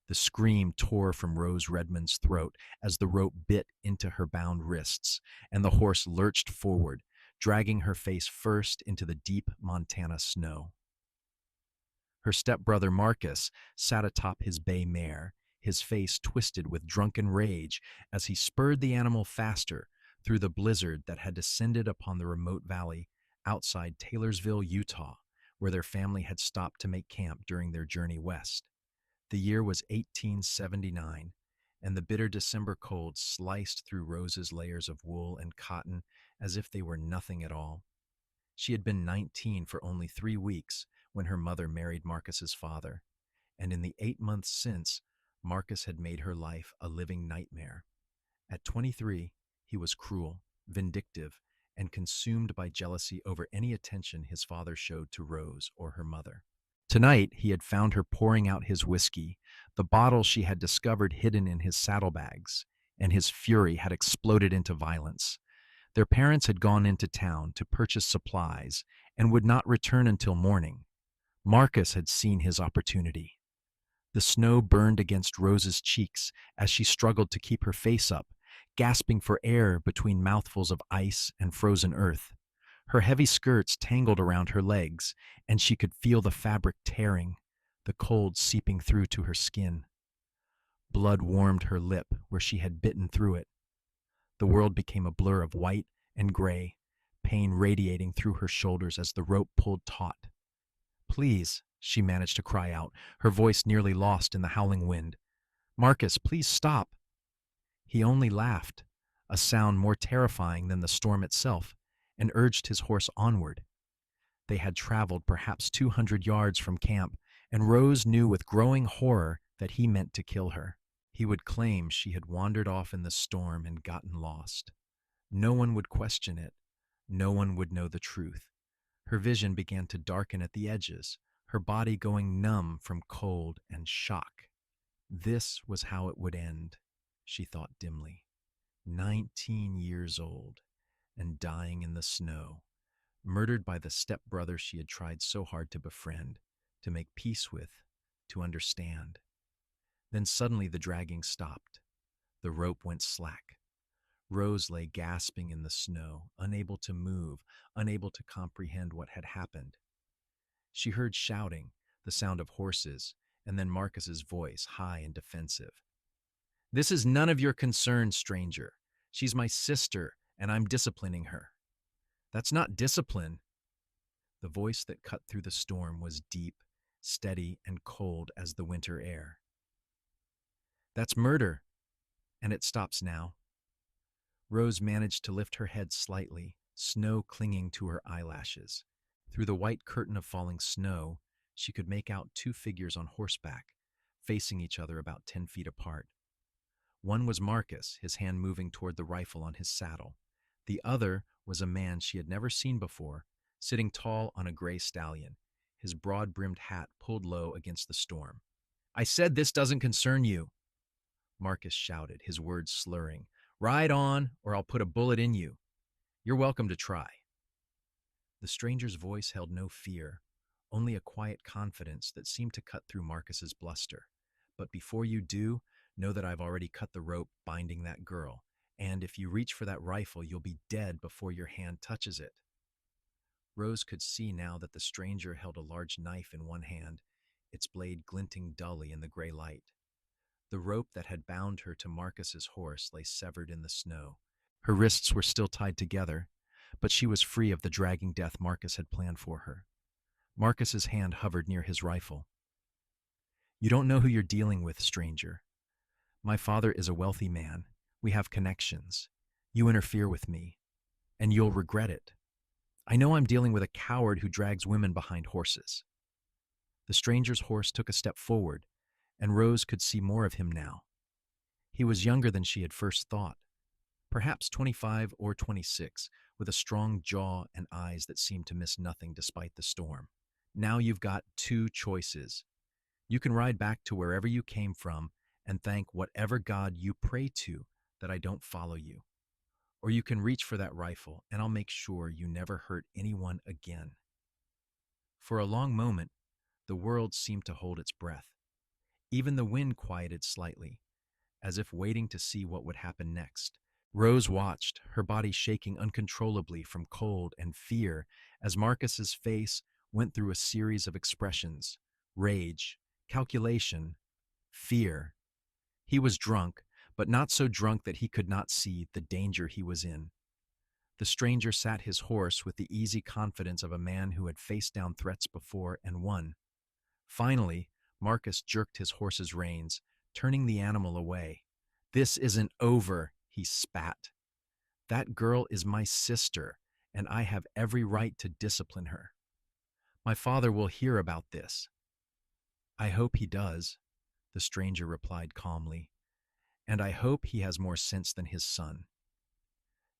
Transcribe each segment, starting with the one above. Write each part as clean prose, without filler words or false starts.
The scream tore from Rose Redmond's throat as the rope bit into her bound wrists, and the horse lurched forward, dragging her face first into the deep Montana snow. Her stepbrother Marcus sat atop his bay mare, his face twisted with drunken rage as he spurred the animal faster through the blizzard that had descended upon the remote valley outside Taylorsville, Utah, where their family had stopped to make camp during their journey west. The year was 1879, and the bitter December cold sliced through Rose's layers of wool and cotton as if they were nothing at all. She had been 19 for only 3 weeks when her mother married Marcus's father, and in the 8 months since, Marcus had made her life a living nightmare. At 23, he was cruel, vindictive, and consumed by jealousy over any attention his father showed to Rose or her mother. Tonight, he had found her pouring out his whiskey, the bottle she had discovered hidden in his saddlebags, and his fury had exploded into violence. Their parents had gone into town to purchase supplies and would not return until morning. Marcus had seen his opportunity. The snow burned against Rose's cheeks as she struggled to keep her face up, gasping for air between mouthfuls of ice and frozen earth. Her heavy skirts tangled around her legs, and she could feel the fabric tearing, the cold seeping through to her skin. Blood warmed her lip where she had bitten through it. The world became a blur of white and gray, pain radiating through her shoulders as the rope pulled taut. "Please," she managed to cry out, her voice nearly lost in the howling wind. "Marcus, please stop." He only laughed, a sound more terrifying than the storm itself, and urged his horse onward. They had traveled perhaps 200 yards from camp, and Rose knew with growing horror that he meant to kill her. He would claim she had wandered off in the storm and gotten lost. No one would question it. No one would know the truth. Her vision began to darken at the edges, her body going numb from cold and shock. This was how it would end, she thought dimly. 19 years old and dying in the snow, murdered by the stepbrother she had tried so hard to befriend, to make peace with, to understand. Then suddenly the dragging stopped. The rope went slack. Rose lay gasping in the snow, unable to move, unable to comprehend what had happened. She heard shouting, the sound of horses, and then Marcus's voice, high and defensive. "This is none of your concern, stranger. She's my sister, and I'm disciplining her." "That's not discipline." The voice that cut through the storm was deep, steady, and cold as the winter air. "That's murder, and it stops now." Rose managed to lift her head slightly, snow clinging to her eyelashes. Through the white curtain of falling snow, she could make out two figures on horseback, facing each other about 10 feet apart. One was Marcus, his hand moving toward the rifle on his saddle. The other was a man she had never seen before, sitting tall on a gray stallion, his broad-brimmed hat pulled low against the storm. "I said this doesn't concern you," Marcus shouted, his words slurring. "Ride on, or I'll put a bullet in you. You're welcome to try." The stranger's voice held no fear, only a quiet confidence that seemed to cut through Marcus's bluster. "But before you do, know that I've already cut the rope binding that girl, and if you reach for that rifle, you'll be dead before your hand touches it." Rose could see now that the stranger held a large knife in one hand, its blade glinting dully in the gray light. The rope that had bound her to Marcus's horse lay severed in the snow. Her wrists were still tied together, but she was free of the dragging death Marcus had planned for her. Marcus's hand hovered near his rifle. "You don't know who you're dealing with, stranger. My father is a wealthy man. We have connections. You interfere with me, and you'll regret it. I know I'm dealing with a coward who drags women behind horses." The stranger's horse took a step forward, and Rose could see more of him now. He was younger than she had first thought, perhaps 25 or 26, with a strong jaw and eyes that seemed to miss nothing despite the storm. "Now you've got two choices. You can ride back to wherever you came from and thank whatever God you pray to that I don't follow you. Or you can reach for that rifle, and I'll make sure you never hurt anyone again." For a long moment, the world seemed to hold its breath. Even the wind quieted slightly, as if waiting to see what would happen next. Rose watched, her body shaking uncontrollably from cold and fear as Marcus's face went through a series of expressions: rage, calculation, fear. He was drunk, but not so drunk that he could not see the danger he was in. The stranger sat his horse with the easy confidence of a man who had faced down threats before and won. Finally, Marcus jerked his horse's reins, turning the animal away. "This isn't over," he spat. "That girl is my sister, and I have every right to discipline her. My father will hear about this." "I hope he does," the stranger replied calmly, "and I hope he has more sense than his son.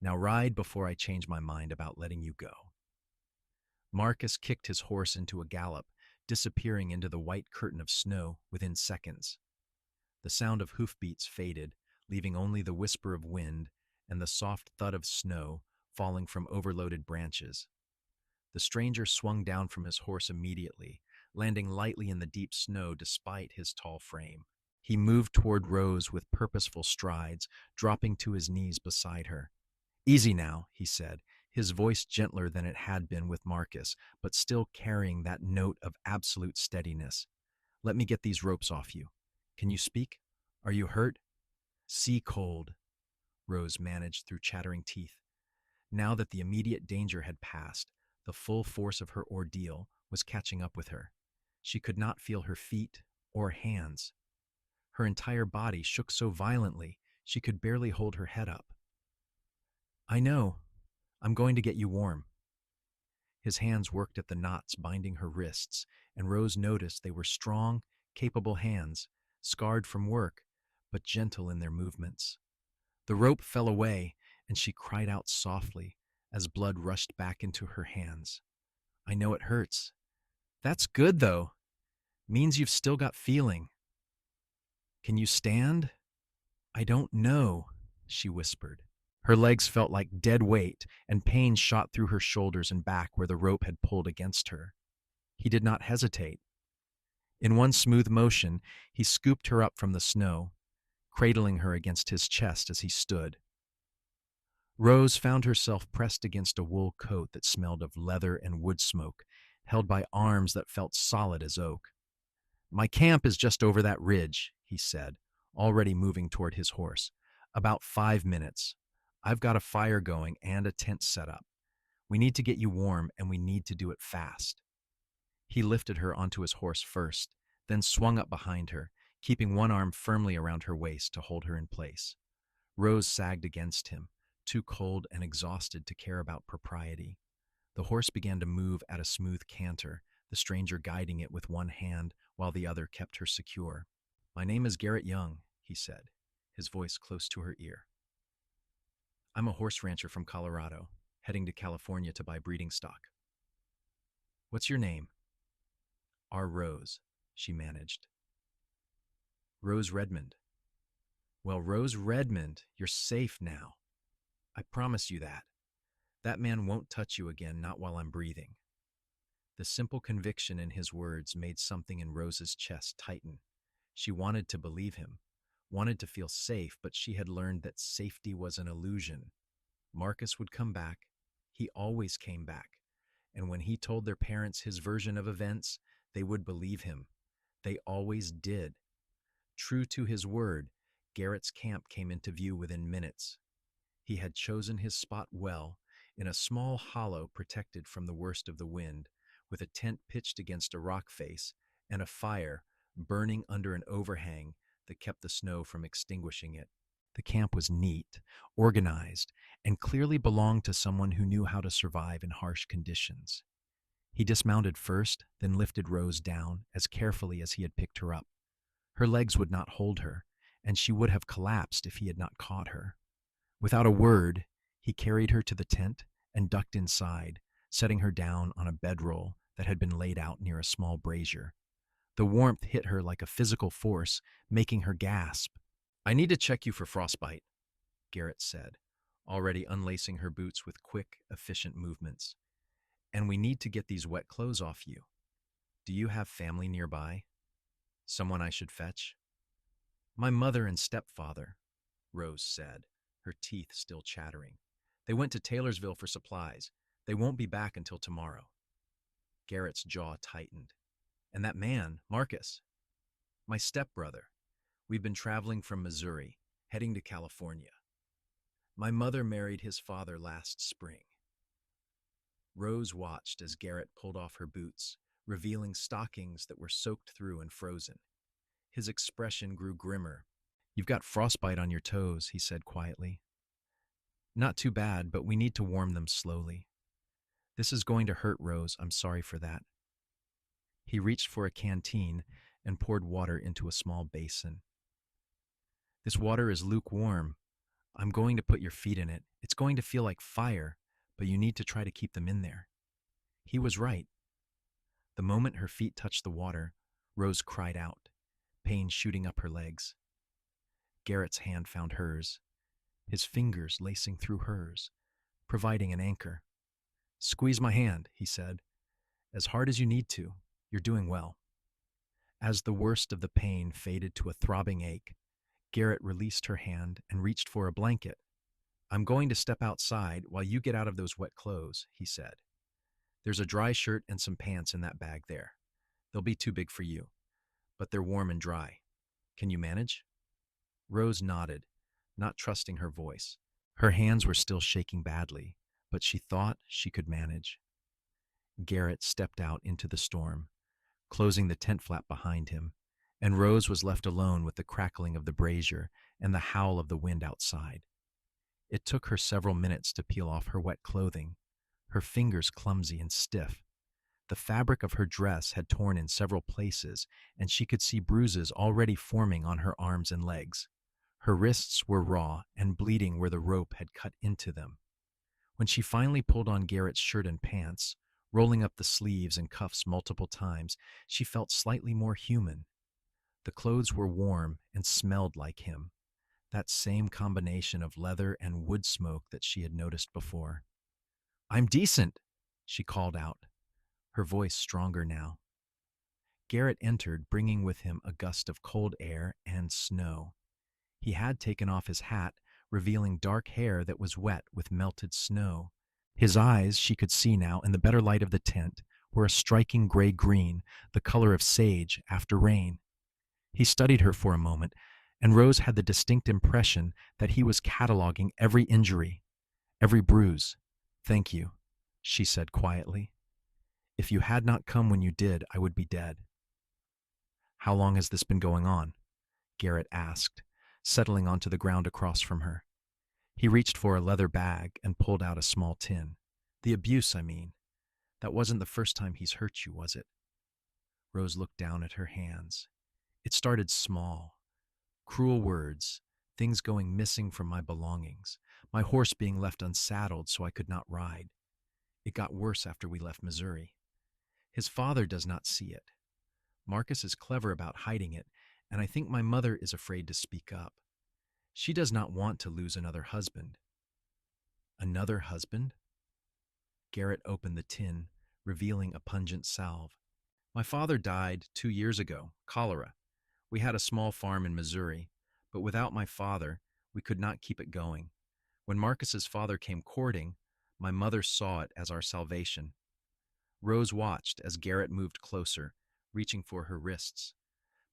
Now ride before I change my mind about letting you go." Marcus kicked his horse into a gallop, disappearing into the white curtain of snow within seconds. The sound of hoofbeats faded, leaving only the whisper of wind and the soft thud of snow falling from overloaded branches. The stranger swung down from his horse immediately, landing lightly in the deep snow despite his tall frame. He moved toward Rose with purposeful strides, dropping to his knees beside her. "Easy now," he said, his voice gentler than it had been with Marcus, but still carrying that note of absolute steadiness. "Let me get these ropes off you. Can you speak? Are you hurt?" "Sea cold," Rose managed through chattering teeth. Now that the immediate danger had passed, the full force of her ordeal was catching up with her. She could not feel her feet or hands. Her entire body shook so violently she could barely hold her head up. "I know. I'm going to get you warm." His hands worked at the knots binding her wrists, and Rose noticed they were strong, capable hands, scarred from work, but gentle in their movements. The rope fell away, and she cried out softly as blood rushed back into her hands. "I know it hurts." "That's good, though. Means you've still got feeling." "Can you stand?" "I don't know," she whispered. Her legs felt like dead weight, and pain shot through her shoulders and back where the rope had pulled against her. He did not hesitate. In one smooth motion, he scooped her up from the snow, cradling her against his chest as he stood. Rose found herself pressed against a wool coat that smelled of leather and wood smoke, held by arms that felt solid as oak. "My camp is just over that ridge," he said, already moving toward his horse. "About 5 minutes. I've got a fire going and a tent set up. We need to get you warm, and we need to do it fast." He lifted her onto his horse first, then swung up behind her, keeping one arm firmly around her waist to hold her in place. Rose sagged against him, too cold and exhausted to care about propriety. The horse began to move at a smooth canter, the stranger guiding it with one hand while the other kept her secure. "My name is Garrett Young," he said, his voice close to her ear. "I'm a horse rancher from Colorado, heading to California to buy breeding stock." "What's your name?" "R. Rose," she managed. "Rose Redmond." "Well, Rose Redmond, you're safe now. I promise you that. That man won't touch you again, not while I'm breathing." The simple conviction in his words made something in Rose's chest tighten. She wanted to believe him, wanted to feel safe, but she had learned that safety was an illusion. Marcus would come back. He always came back. And when he told their parents his version of events, they would believe him. They always did. True to his word, Garrett's camp came into view within minutes. He had chosen his spot well, in a small hollow protected from the worst of the wind, with a tent pitched against a rock face and a fire burning under an overhang that kept the snow from extinguishing it. The camp was neat, organized, and clearly belonged to someone who knew how to survive in harsh conditions. He dismounted first, then lifted Rose down as carefully as he had picked her up. Her legs would not hold her, and she would have collapsed if he had not caught her. Without a word, he carried her to the tent and ducked inside, setting her down on a bedroll that had been laid out near a small brazier. The warmth hit her like a physical force, making her gasp. "I need to check you for frostbite," Garrett said, already unlacing her boots with quick, efficient movements. "And we need to get these wet clothes off you. Do you have family nearby?" Someone I should fetch? My mother and stepfather, Rose said, her teeth still chattering. They went to Taylorsville for supplies. They won't be back until tomorrow. Garrett's jaw tightened. And that man, Marcus, my stepbrother. We've been traveling from Missouri, heading to California. My mother married his father last spring. Rose watched as Garrett pulled off her boots, revealing stockings that were soaked through and frozen. His expression grew grimmer. You've got frostbite on your toes, he said quietly. Not too bad, but we need to warm them slowly. This is going to hurt, Rose. I'm sorry for that. He reached for a canteen and poured water into a small basin. This water is lukewarm. I'm going to put your feet in it. It's going to feel like fire, but you need to try to keep them in there. He was right. The moment her feet touched the water, Rose cried out, pain shooting up her legs. Garrett's hand found hers, his fingers lacing through hers, providing an anchor. Squeeze my hand, he said. As hard as you need to. You're doing well. As the worst of the pain faded to a throbbing ache, Garrett released her hand and reached for a blanket. I'm going to step outside while you get out of those wet clothes, he said. There's a dry shirt and some pants in that bag there. They'll be too big for you, but they're warm and dry. Can you manage? Rose nodded, not trusting her voice. Her hands were still shaking badly, but she thought she could manage. Garrett stepped out into the storm, closing the tent flap behind him, and Rose was left alone with the crackling of the brazier and the howl of the wind outside. It took her several minutes to peel off her wet clothing, her fingers clumsy and stiff. The fabric of her dress had torn in several places, and she could see bruises already forming on her arms and legs. Her wrists were raw and bleeding where the rope had cut into them. When she finally pulled on Garrett's shirt and pants, rolling up the sleeves and cuffs multiple times, she felt slightly more human. The clothes were warm and smelled like him, that same combination of leather and wood smoke that she had noticed before. I'm decent, she called out, her voice stronger now. Garrett entered, bringing with him a gust of cold air and snow. He had taken off his hat, revealing dark hair that was wet with melted snow. His eyes, she could see now in the better light of the tent, were a striking gray-green, the color of sage after rain. He studied her for a moment, and Rose had the distinct impression that he was cataloging every injury, every bruise. Thank you, she said quietly. If you had not come when you did, I would be dead. How long has this been going on? Garrett asked, settling onto the ground across from her. He reached for a leather bag and pulled out a small tin. The abuse, I mean. That wasn't the first time he's hurt you, was it? Rose looked down at her hands. It started small. Cruel words, things going missing from my belongings, my horse being left unsaddled so I could not ride. It got worse after we left Missouri. His father does not see it. Marcus is clever about hiding it, and I think my mother is afraid to speak up. She does not want to lose another husband. Another husband? Garrett opened the tin, revealing a pungent salve. My father died 2 years ago, cholera. We had a small farm in Missouri, but without my father, we could not keep it going. When Marcus's father came courting, my mother saw it as our salvation. Rose watched as Garrett moved closer, reaching for her wrists.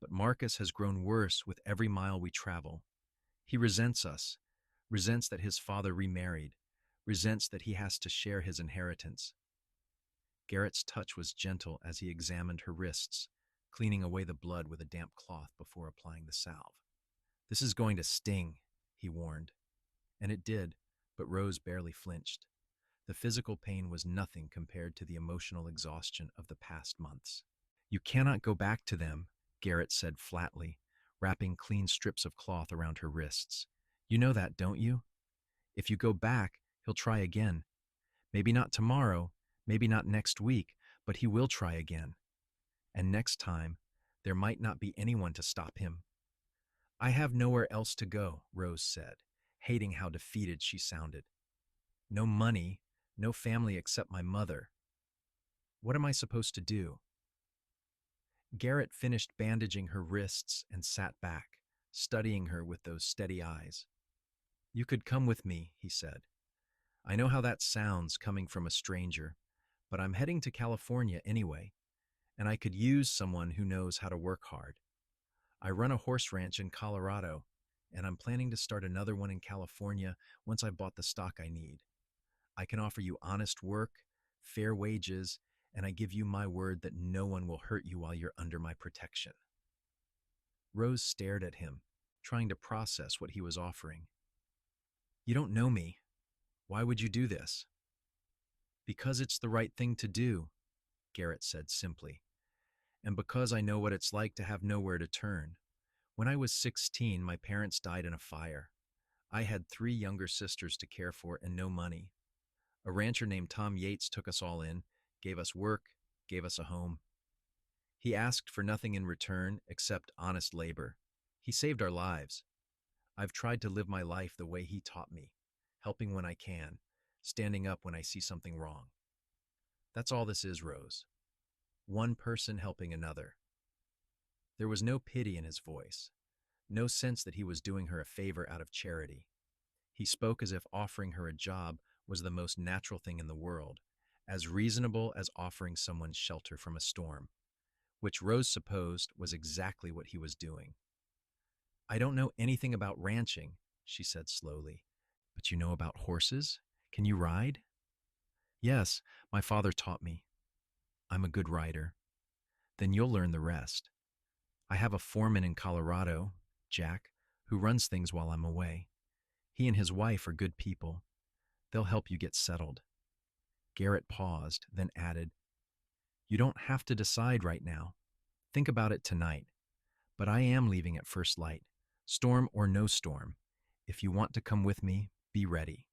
But Marcus has grown worse with every mile we travel. He resents us, resents that his father remarried, resents that he has to share his inheritance. Garrett's touch was gentle as he examined her wrists, cleaning away the blood with a damp cloth before applying the salve. This is going to sting, he warned. And it did, but Rose barely flinched. The physical pain was nothing compared to the emotional exhaustion of the past months. You cannot go back to them, Garrett said flatly, wrapping clean strips of cloth around her wrists. You know that, don't you? If you go back, he'll try again. Maybe not tomorrow, maybe not next week, but he will try again. And next time, there might not be anyone to stop him. I have nowhere else to go, Rose said, hating how defeated she sounded. No money, no family except my mother. What am I supposed to do? Garrett finished bandaging her wrists and sat back, studying her with those steady eyes. You could come with me, he said. I know how that sounds coming from a stranger, but I'm heading to California anyway, and I could use someone who knows how to work hard. I run a horse ranch in Colorado, and I'm planning to start another one in California once I've bought the stock I need. I can offer you honest work, fair wages, and I give you my word that no one will hurt you while you're under my protection. Rose stared at him, trying to process what he was offering. You don't know me. Why would you do this? Because it's the right thing to do, Garrett said simply, and because I know what it's like to have nowhere to turn. When I was 16, my parents died in a fire. I had 3 younger sisters to care for and no money. A rancher named Tom Yates took us all in, gave us work, gave us a home. He asked for nothing in return except honest labor. He saved our lives. I've tried to live my life the way he taught me, helping when I can, standing up when I see something wrong. That's all this is, Rose. One person helping another. There was no pity in his voice, no sense that he was doing her a favor out of charity. He spoke as if offering her a job was the most natural thing in the world, as reasonable as offering someone shelter from a storm, which Rose supposed was exactly what he was doing. I don't know anything about ranching, she said slowly, but you know about horses? Can you ride? Yes, my father taught me. I'm a good rider. Then you'll learn the rest. I have a foreman in Colorado, Jack, who runs things while I'm away. He and his wife are good people. They'll help you get settled. Garrett paused, then added, You don't have to decide right now. Think about it tonight. But I am leaving at first light, storm or no storm. If you want to come with me, be ready.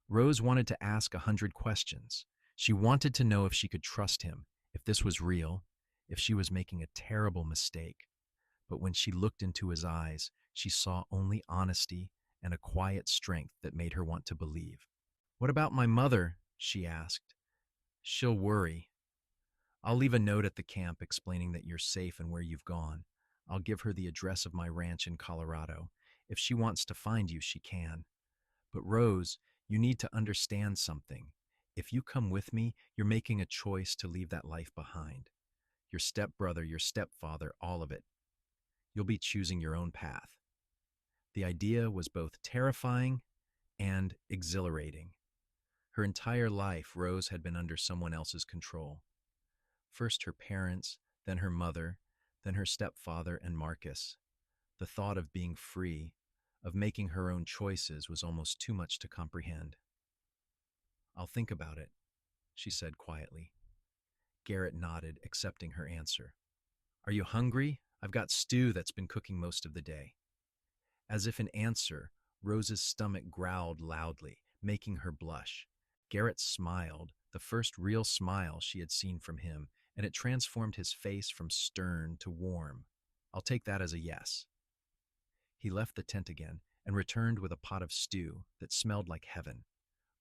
Rose wanted to ask 100 questions. She wanted to know if she could trust him, if this was real, if she was making a terrible mistake. But when she looked into his eyes, she saw only honesty and a quiet strength that made her want to believe. What about my mother? She asked. She'll worry. I'll leave a note at the camp explaining that you're safe and where you've gone. I'll give her the address of my ranch in Colorado. If she wants to find you, she can. But Rose, you need to understand something. If you come with me, you're making a choice to leave that life behind. Your stepbrother, your stepfather, all of it. You'll be choosing your own path. The idea was both terrifying and exhilarating. Her entire life, Rose had been under someone else's control. First her parents, then her mother, then her stepfather and Marcus. The thought of being free, of making her own choices, was almost too much to comprehend. I'll think about it, she said quietly. Garrett nodded, accepting her answer. Are you hungry? I've got stew that's been cooking most of the day. As if in answer, Rose's stomach growled loudly, making her blush. Garrett smiled, the first real smile she had seen from him, and it transformed his face from stern to warm. I'll take that as a yes. He left the tent again and returned with a pot of stew that smelled like heaven.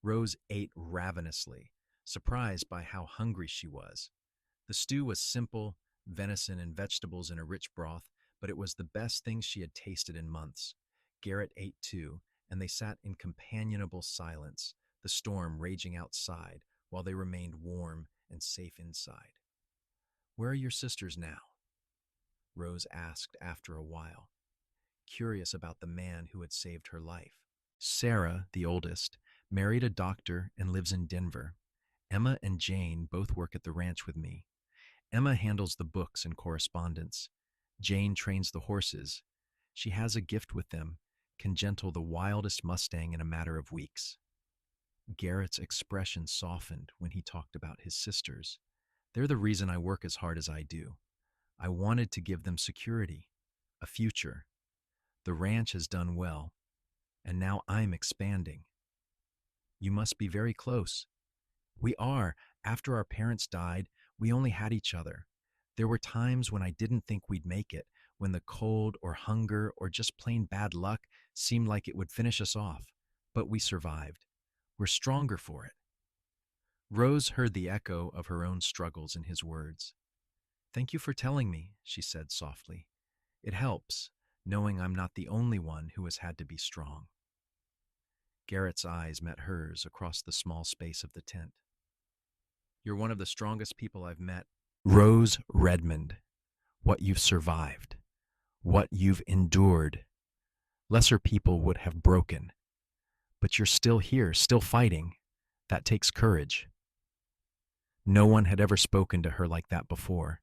Rose ate ravenously, surprised by how hungry she was. The stew was simple, venison and vegetables in a rich broth, but it was the best thing she had tasted in months. Garrett ate too, and they sat in companionable silence, the storm raging outside while they remained warm and safe inside. Where are your sisters now? Rose asked after a while, curious about the man who had saved her life. Sarah, the oldest, married a doctor and lives in Denver. Emma and Jane both work at the ranch with me. Emma handles the books and correspondence. Jane trains the horses. She has a gift with them, can gentle the wildest Mustang in a matter of weeks. Garrett's expression softened when he talked about his sisters. They're the reason I work as hard as I do. I wanted to give them security, a future. The ranch has done well, and now I'm expanding. You must be very close. We are. After our parents died, we only had each other. There were times when I didn't think we'd make it, when the cold or hunger or just plain bad luck seemed like it would finish us off. But we survived. We're stronger for it. Rose heard the echo of her own struggles in his words. Thank you for telling me, she said softly. It helps, knowing I'm not the only one who has had to be strong. Garrett's eyes met hers across the small space of the tent. You're one of the strongest people I've met. Rose Redmond, what you've survived, what you've endured. Lesser people would have broken, but you're still here, still fighting. That takes courage. No one had ever spoken to her like that before.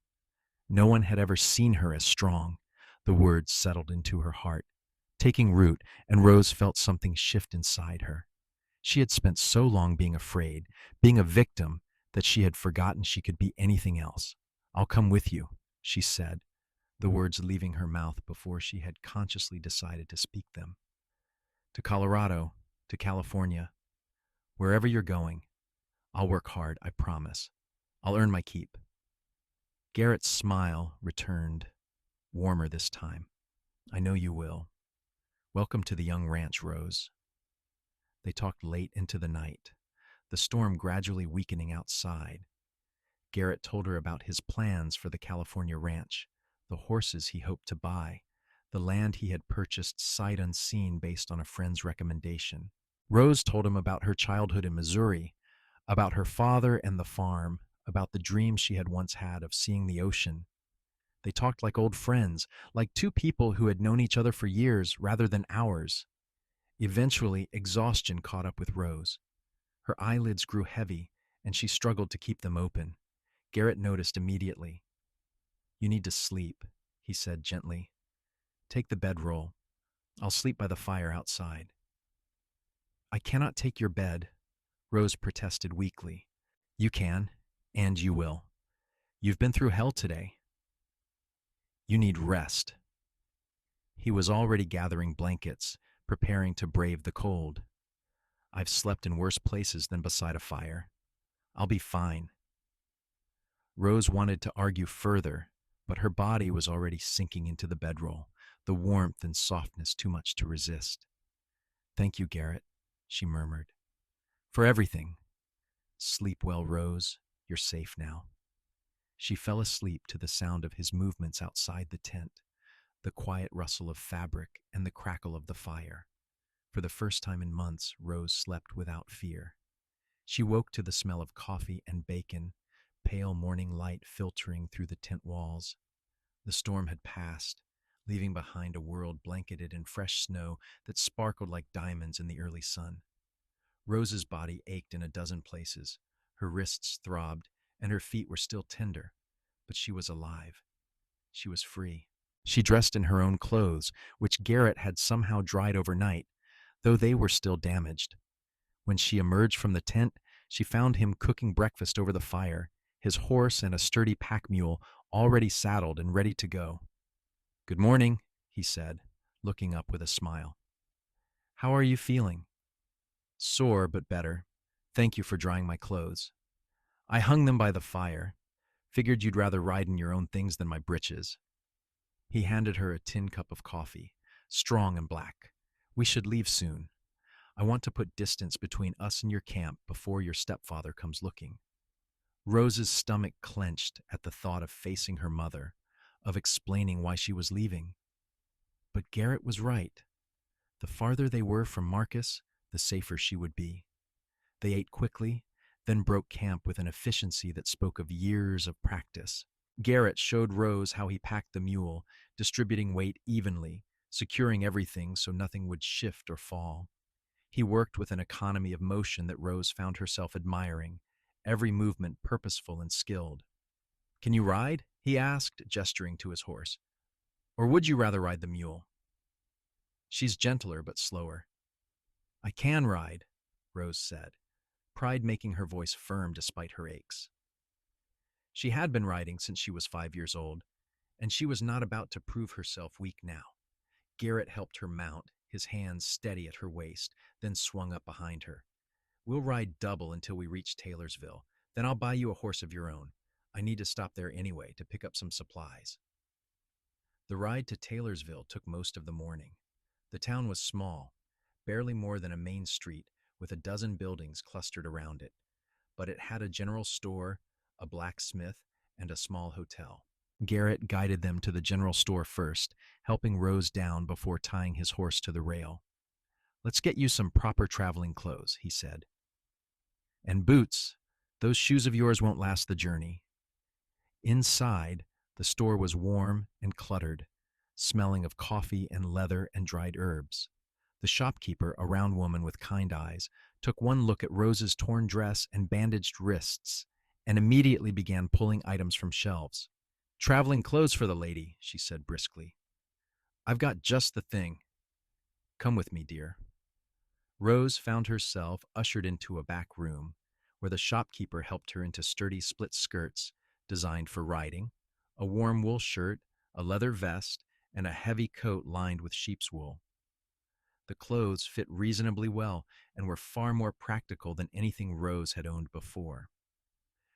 No one had ever seen her as strong. The words settled into her heart, taking root, and Rose felt something shift inside her. She had spent so long being afraid, being a victim, that she had forgotten she could be anything else. I'll come with you, she said, the words leaving her mouth before she had consciously decided to speak them. To Colorado, to California, wherever you're going, I'll work hard, I promise. I'll earn my keep. Garrett's smile returned, warmer this time. I know you will. Welcome to the young ranch, Rose. They talked late into the night, the storm gradually weakening outside. Garrett told her about his plans for the California ranch, the horses he hoped to buy, the land he had purchased sight unseen based on a friend's recommendation. Rose told him about her childhood in Missouri, about her father and the farm, about the dream she had once had of seeing the ocean. They talked like old friends, like two people who had known each other for years rather than hours. Eventually, exhaustion caught up with Rose. Her eyelids grew heavy, and she struggled to keep them open. Garrett noticed immediately. You need to sleep, he said gently. Take the bedroll. I'll sleep by the fire outside. I cannot take your bed, Rose protested weakly. You can, and you will. You've been through hell today. You need rest. He was already gathering blankets, preparing to brave the cold. I've slept in worse places than beside a fire. I'll be fine. Rose wanted to argue further, but her body was already sinking into the bedroll, the warmth and softness too much to resist. Thank you, Garrett, she murmured. For everything. Sleep well, Rose. You're safe now. She fell asleep to the sound of his movements outside the tent, the quiet rustle of fabric and the crackle of the fire. For the first time in months, Rose slept without fear. She woke to the smell of coffee and bacon, pale morning light filtering through the tent walls. The storm had passed, leaving behind a world blanketed in fresh snow that sparkled like diamonds in the early sun. Rose's body ached in a dozen places. Her wrists throbbed, and her feet were still tender. But she was alive. She was free. She dressed in her own clothes, which Garrett had somehow dried overnight, though they were still damaged. When she emerged from the tent, she found him cooking breakfast over the fire, his horse and a sturdy pack mule already saddled and ready to go. Good morning, he said, looking up with a smile. How are you feeling? Sore, but better. Thank you for drying my clothes. I hung them by the fire. Figured you'd rather ride in your own things than my britches. He handed her a tin cup of coffee, strong and black. We should leave soon. I want to put distance between us and your camp before your stepfather comes looking. Rose's stomach clenched at the thought of facing her mother, of explaining why she was leaving. But Garrett was right. The farther they were from Marcus, the safer she would be. They ate quickly, then broke camp with an efficiency that spoke of years of practice. Garrett showed Rose how he packed the mule, distributing weight evenly, securing everything so nothing would shift or fall. He worked with an economy of motion that Rose found herself admiring, every movement purposeful and skilled. Can you ride? He asked, gesturing to his horse. Or would you rather ride the mule? She's gentler but slower. I can ride, Rose said, pride making her voice firm despite her aches. She had been riding since she was 5 years old, and she was not about to prove herself weak now. Garrett helped her mount, his hands steady at her waist, then swung up behind her. We'll ride double until we reach Taylorsville. Then I'll buy you a horse of your own. I need to stop there anyway to pick up some supplies. The ride to Taylorsville took most of the morning. The town was small, barely more than a main street with a dozen buildings clustered around it, but it had a general store, a blacksmith, and a small hotel. Garrett guided them to the general store first, helping Rose down before tying his horse to the rail. "Let's get you some proper traveling clothes," he said. "And boots. Those shoes of yours won't last the journey." Inside, the store was warm and cluttered, smelling of coffee and leather and dried herbs. The shopkeeper, a round woman with kind eyes, took one look at Rose's torn dress and bandaged wrists and immediately began pulling items from shelves. "Traveling clothes for the lady," she said briskly. "I've got just the thing. Come with me, dear." Rose found herself ushered into a back room where the shopkeeper helped her into sturdy split skirts designed for riding, a warm wool shirt, a leather vest, and a heavy coat lined with sheep's wool. The clothes fit reasonably well and were far more practical than anything Rose had owned before.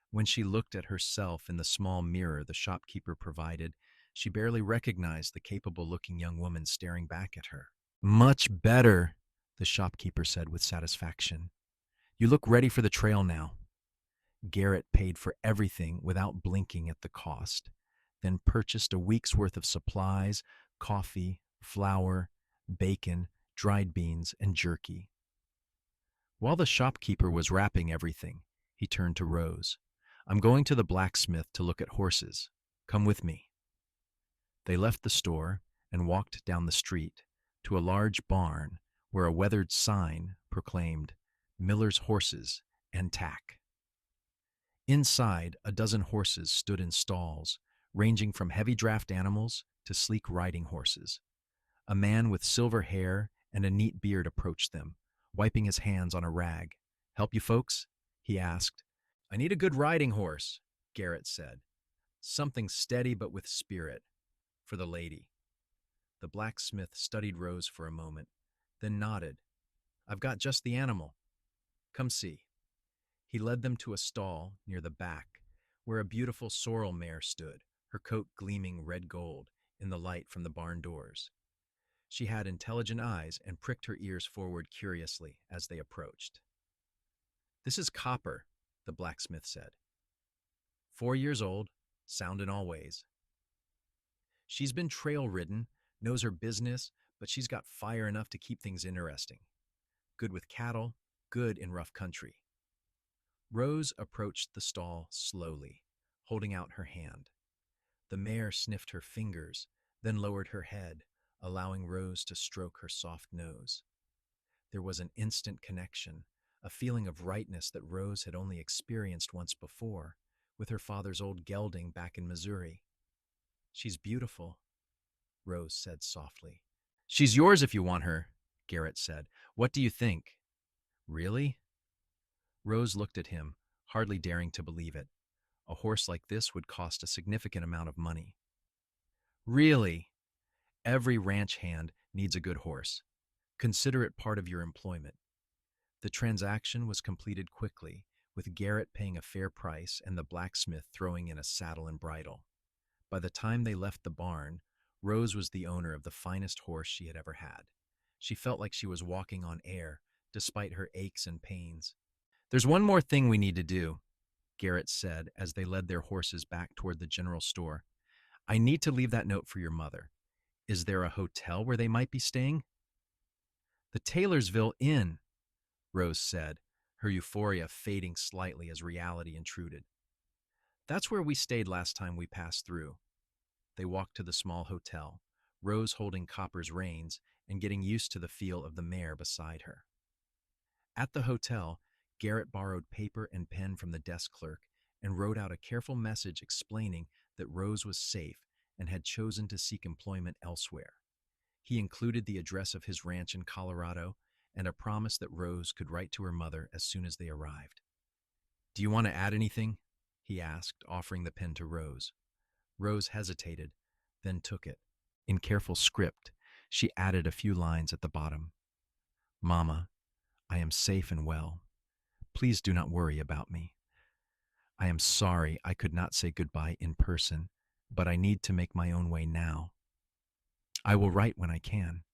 When she looked at herself in the small mirror the shopkeeper provided, she barely recognized the capable-looking young woman staring back at her. "Much better," the shopkeeper said with satisfaction. "You look ready for the trail now." Garrett paid for everything without blinking at the cost, then purchased a week's worth of supplies, coffee, flour, bacon, dried beans, and jerky. While the shopkeeper was wrapping everything, he turned to Rose. "I'm going to the blacksmith to look at horses. Come with me." They left the store and walked down the street to a large barn where a weathered sign proclaimed "Miller's Horses and Tack." Inside, a dozen horses stood in stalls, ranging from heavy draft animals to sleek riding horses. A man with silver hair and a neat beard approached them, wiping his hands on a rag. "Help you folks?" he asked. "I need a good riding horse," Garrett said. "Something steady but with spirit. For the lady." The blacksmith studied Rose for a moment, then nodded. "I've got just the animal. Come see." He led them to a stall near the back, where a beautiful sorrel mare stood, her coat gleaming red gold in the light from the barn doors. She had intelligent eyes and pricked her ears forward curiously as they approached. "This is Copper," the blacksmith said. 4 years old, sound in all ways. She's been trail-ridden, knows her business, but she's got fire enough to keep things interesting. Good with cattle, good in rough country." Rose approached the stall slowly, holding out her hand. The mare sniffed her fingers, then lowered her head, allowing Rose to stroke her soft nose. There was an instant connection, a feeling of rightness that Rose had only experienced once before, with her father's old gelding back in Missouri. "She's beautiful," Rose said softly. "She's yours if you want her," Garrett said. "What do you think?" "Really?" Rose looked at him, hardly daring to believe it. A horse like this would cost a significant amount of money. "Really? Every ranch hand needs a good horse. Consider it part of your employment." The transaction was completed quickly, with Garrett paying a fair price and the blacksmith throwing in a saddle and bridle. By the time they left the barn, Rose was the owner of the finest horse she had ever had. She felt like she was walking on air, despite her aches and pains. "There's one more thing we need to do," Garrett said as they led their horses back toward the general store. "I need to leave that note for your mother. Is there a hotel where they might be staying?" "The Taylorsville Inn," Rose said, her euphoria fading slightly as reality intruded. "That's where we stayed last time we passed through." They walked to the small hotel, Rose holding Copper's reins and getting used to the feel of the mare beside her. At the hotel, Garrett borrowed paper and pen from the desk clerk and wrote out a careful message explaining that Rose was safe and had chosen to seek employment elsewhere. He included the address of his ranch in Colorado and a promise that Rose could write to her mother as soon as they arrived. "Do you want to add anything?" he asked, offering the pen to Rose. Rose hesitated, then took it. In careful script, she added a few lines at the bottom. "Mama, I am safe and well. Please do not worry about me. I am sorry I could not say goodbye in person, but I need to make my own way now. I will write when I can.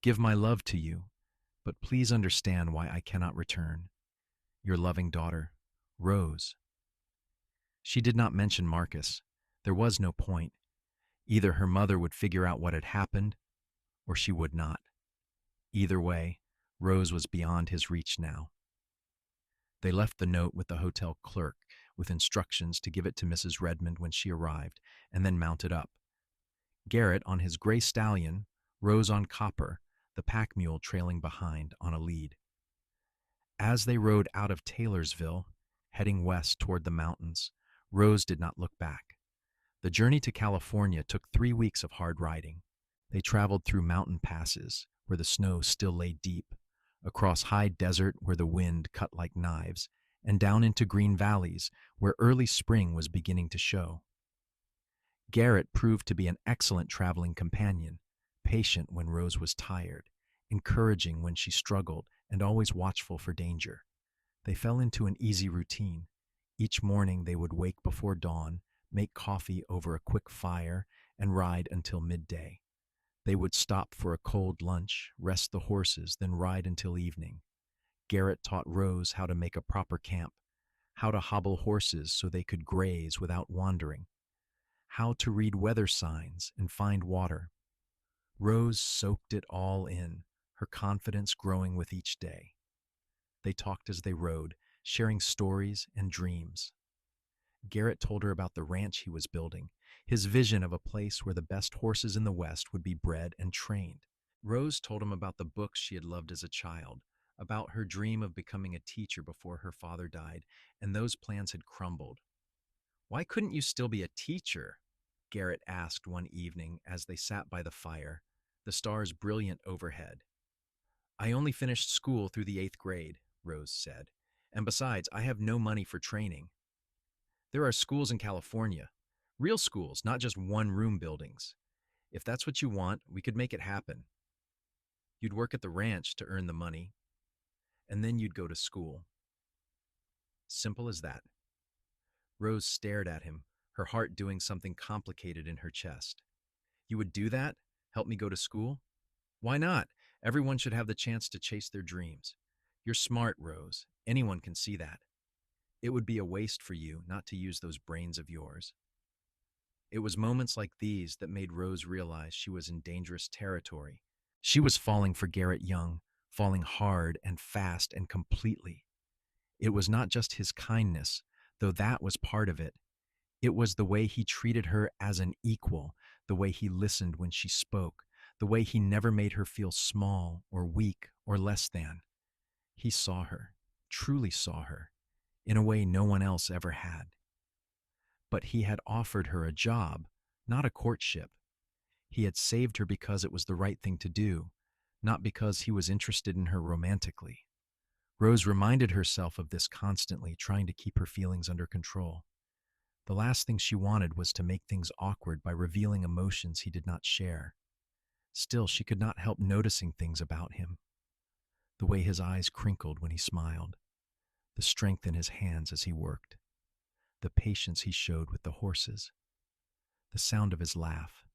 Give my love to you, but please understand why I cannot return. Your loving daughter, Rose." She did not mention Marcus. There was no point. Either her mother would figure out what had happened, or she would not. Either way, Rose was beyond his reach now. They left the note with the hotel clerk with instructions to give it to Mrs. Redmond when she arrived, and then mounted up. Garrett on his gray stallion, Rose on Copper, the pack mule trailing behind on a lead. As they rode out of Taylorsville, heading west toward the mountains, Rose did not look back. The journey to California took 3 weeks of hard riding. They traveled through mountain passes, where the snow still lay deep, across high desert where the wind cut like knives, and down into green valleys where early spring was beginning to show. Garrett proved to be an excellent traveling companion, patient when Rose was tired, encouraging when she struggled, and always watchful for danger. They fell into an easy routine. Each morning they would wake before dawn, make coffee over a quick fire, and ride until midday. They would stop for a cold lunch, rest the horses, then ride until evening. Garrett taught Rose how to make a proper camp, how to hobble horses so they could graze without wandering, how to read weather signs and find water. Rose soaked it all in, her confidence growing with each day. They talked as they rode, sharing stories and dreams. Garrett told her about the ranch he was building, his vision of a place where the best horses in the West would be bred and trained. Rose told him about the books she had loved as a child, about her dream of becoming a teacher before her father died, and those plans had crumbled. "Why couldn't you still be a teacher?" Garrett asked one evening as they sat by the fire, the stars brilliant overhead. "I only finished school through the 8th grade," Rose said, "and besides, I have no money for training. There are schools in California, real schools, not just one-room buildings. If that's what you want, we could make it happen. You'd work at the ranch to earn the money, and then you'd go to school. Simple as that." Rose stared at him, her heart doing something complicated in her chest. "You would do that? Help me go to school?" "Why not? Everyone should have the chance to chase their dreams. You're smart, Rose. Anyone can see that. It would be a waste for you not to use those brains of yours." It was moments like these that made Rose realize she was in dangerous territory. She was falling for Garrett Young, falling hard and fast and completely. It was not just his kindness, though that was part of it. It was the way he treated her as an equal, the way he listened when she spoke, the way he never made her feel small or weak or less than. He saw her, truly saw her, in a way no one else ever had. But he had offered her a job, not a courtship. He had saved her because it was the right thing to do, not because he was interested in her romantically. Rose reminded herself of this constantly, trying to keep her feelings under control. The last thing she wanted was to make things awkward by revealing emotions he did not share. Still, she could not help noticing things about him. The way his eyes crinkled when he smiled, the strength in his hands as he worked, the patience he showed with the horses, the sound of his laugh,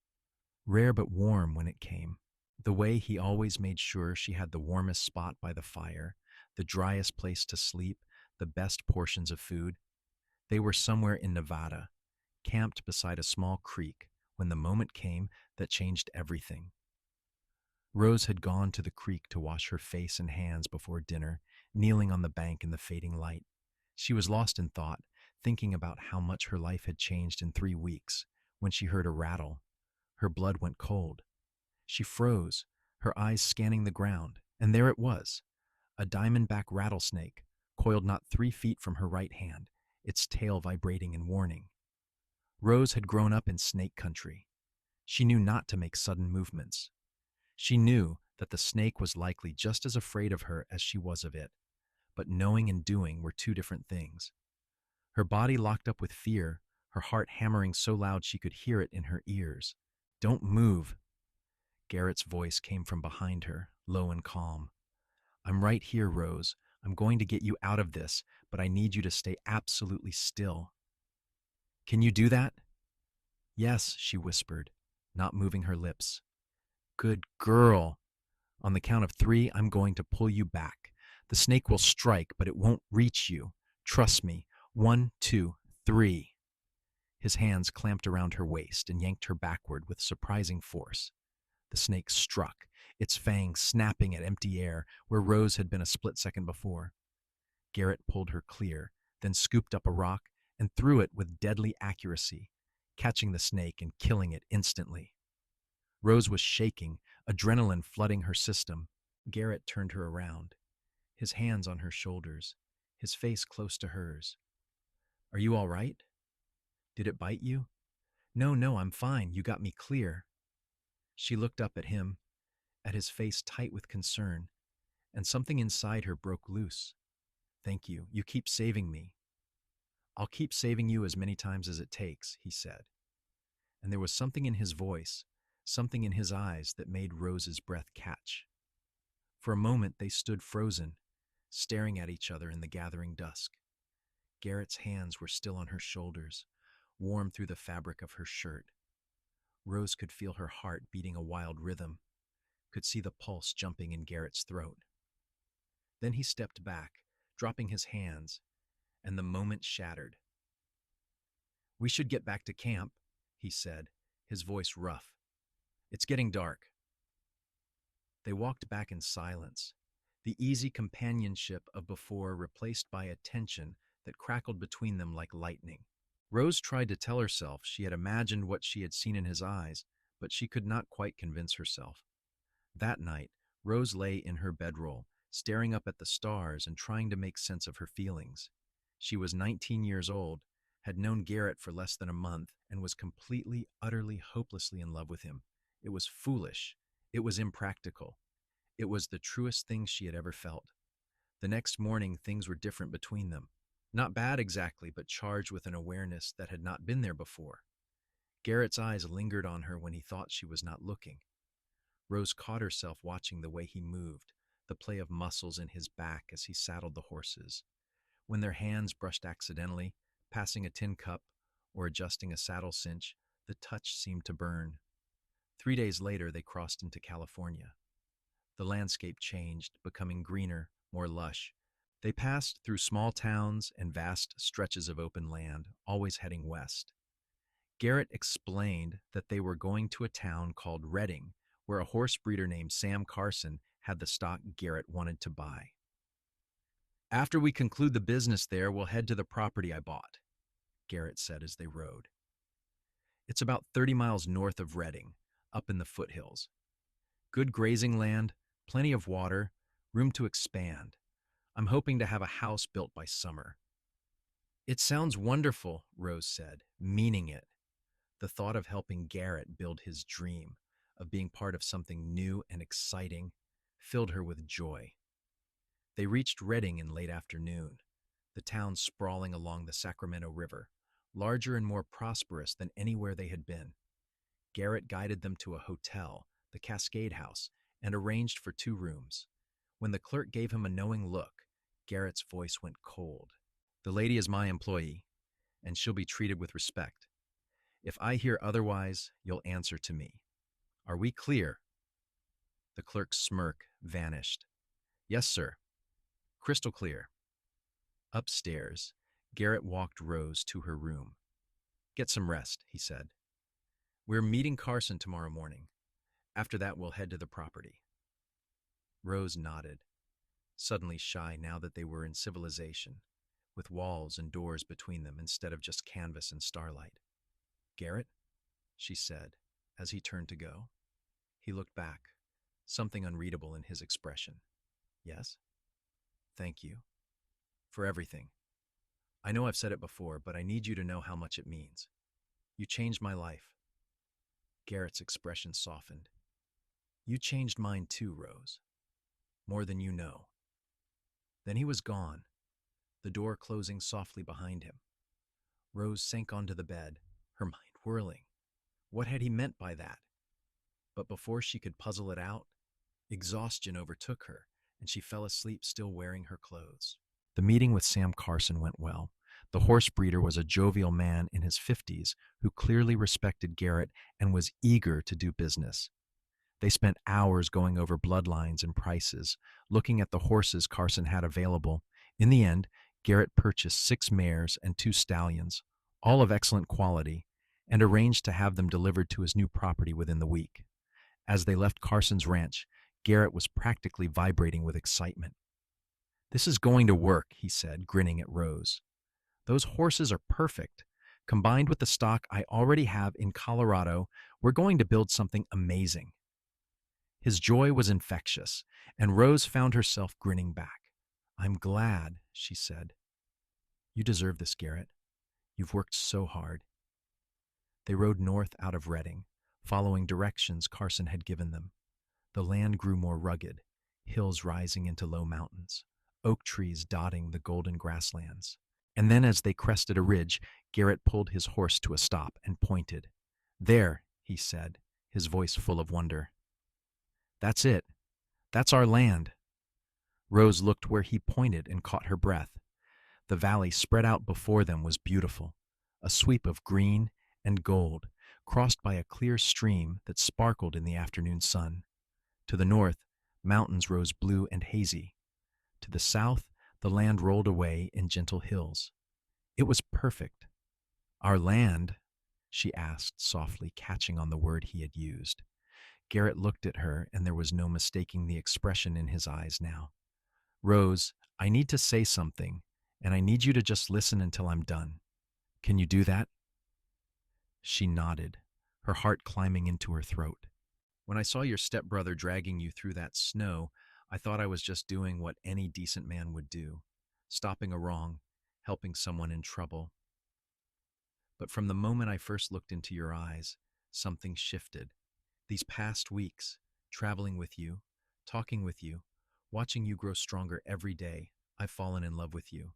rare but warm when it came, the way he always made sure she had the warmest spot by the fire, the driest place to sleep, the best portions of food. They were somewhere in Nevada, camped beside a small creek, when the moment came that changed everything. Rose had gone to the creek to wash her face and hands before dinner, kneeling on the bank in the fading light. She was lost in thought, thinking about how much her life had changed in 3 weeks, when she heard a rattle. Her blood went cold. She froze, her eyes scanning the ground, and there it was, a diamondback rattlesnake, coiled not 3 feet from her right hand, its tail vibrating in warning. Rose had grown up in snake country. She knew not to make sudden movements. She knew that the snake was likely just as afraid of her as she was of it, but knowing and doing were 2 different things. Her body locked up with fear, her heart hammering so loud she could hear it in her ears. "Don't move." Garrett's voice came from behind her, low and calm. "I'm right here, Rose. I'm going to get you out of this, but I need you to stay absolutely still." "Can you do that?" "Yes," she whispered, not moving her lips. "Good girl. On the count of 3, I'm going to pull you back. The snake will strike, but it won't reach you. Trust me. 1, 2, 3. His hands clamped around her waist and yanked her backward with surprising force. The snake struck, its fangs snapping at empty air where Rose had been a split second before. Garrett pulled her clear, then scooped up a rock and threw it with deadly accuracy, catching the snake and killing it instantly. Rose was shaking, adrenaline flooding her system. Garrett turned her around, his hands on her shoulders, his face close to hers. "Are you all right? Did it bite you?" "No, no, I'm fine. You got me clear." She looked up at him, at his face tight with concern, and something inside her broke loose. "Thank you. You keep saving me." "I'll keep saving you as many times as it takes," he said. And there was something in his voice, something in his eyes that made Rose's breath catch. For a moment they stood frozen, staring at each other in the gathering dusk. Garrett's hands were still on her shoulders, warm through the fabric of her shirt. Rose could feel her heart beating a wild rhythm, could see the pulse jumping in Garrett's throat. Then he stepped back, dropping his hands, and the moment shattered. "We should get back to camp," he said, his voice rough. "It's getting dark." They walked back in silence, the easy companionship of before replaced by a tension that crackled between them like lightning. Rose tried to tell herself she had imagined what she had seen in his eyes, but she could not quite convince herself. That night, Rose lay in her bedroll, staring up at the stars and trying to make sense of her feelings. She was 19 years old, had known Garrett for less than a month, and was completely, utterly, hopelessly in love with him. It was foolish. It was impractical. It was the truest thing she had ever felt. The next morning, things were different between them. Not bad exactly, but charged with an awareness that had not been there before. Garrett's eyes lingered on her when he thought she was not looking. Rose caught herself watching the way he moved, the play of muscles in his back as he saddled the horses. When their hands brushed accidentally, passing a tin cup or adjusting a saddle cinch, the touch seemed to burn. 3 days later, they crossed into California. The landscape changed, becoming greener, more lush. They passed through small towns and vast stretches of open land, always heading west. Garrett explained that they were going to a town called Redding, where a horse breeder named Sam Carson had the stock Garrett wanted to buy. "After we conclude the business there, we'll head to the property I bought," Garrett said as they rode. "It's about 30 miles north of Redding, up in the foothills. Good grazing land, plenty of water, room to expand. I'm hoping to have a house built by summer." "It sounds wonderful," Rose said, meaning it. The thought of helping Garrett build his dream, of being part of something new and exciting, filled her with joy. They reached Redding in late afternoon, the town sprawling along the Sacramento River, larger and more prosperous than anywhere they had been. Garrett guided them to a hotel, the Cascade House, and arranged for 2 rooms. When the clerk gave him a knowing look, Garrett's voice went cold. "The lady is my employee, and she'll be treated with respect. If I hear otherwise, you'll answer to me. Are we clear?" The clerk's smirk vanished. "Yes, sir. Crystal clear." Upstairs, Garrett walked Rose to her room. "Get some rest," he said. "We're meeting Carson tomorrow morning. After that, we'll head to the property." Rose nodded, suddenly shy now that they were in civilization, with walls and doors between them instead of just canvas and starlight. "Garrett?" she said, as he turned to go. He looked back, something unreadable in his expression. "Yes?" "Thank you. For everything. I know I've said it before, but I need you to know how much it means. You changed my life." Garrett's expression softened. "You changed mine too, Rose. More than you know." Then he was gone, the door closing softly behind him. Rose sank onto the bed, her mind whirling. What had he meant by that? But before she could puzzle it out, exhaustion overtook her, and she fell asleep still wearing her clothes. The meeting with Sam Carson went well. The horse breeder was a jovial man in his 50s who clearly respected Garrett and was eager to do business. They spent hours going over bloodlines and prices, looking at the horses Carson had available. In the end, Garrett purchased 6 mares and 2 stallions, all of excellent quality, and arranged to have them delivered to his new property within the week. As they left Carson's ranch, Garrett was practically vibrating with excitement. "This is going to work," he said, grinning at Rose. "Those horses are perfect. Combined with the stock I already have in Colorado, we're going to build something amazing." His joy was infectious, and Rose found herself grinning back. "I'm glad," she said. "You deserve this, Garrett. You've worked so hard." They rode north out of Redding, following directions Carson had given them. The land grew more rugged, hills rising into low mountains, oak trees dotting the golden grasslands. And then as they crested a ridge, Garrett pulled his horse to a stop and pointed. "There," he said, his voice full of wonder. "That's it. That's our land." Rose looked where he pointed and caught her breath. The valley spread out before them was beautiful, a sweep of green and gold, crossed by a clear stream that sparkled in the afternoon sun. To the north, mountains rose blue and hazy. To the south, the land rolled away in gentle hills. It was perfect. "Our land?" she asked softly, catching on the word he had used. Garrett looked at her, and there was no mistaking the expression in his eyes now. "Rose, I need to say something, and I need you to just listen until I'm done. Can you do that?" She nodded, her heart climbing into her throat. "When I saw your stepbrother dragging you through that snow, I thought I was just doing what any decent man would do, stopping a wrong, helping someone in trouble. But from the moment I first looked into your eyes, something shifted. These past weeks, traveling with you, talking with you, watching you grow stronger every day, I've fallen in love with you.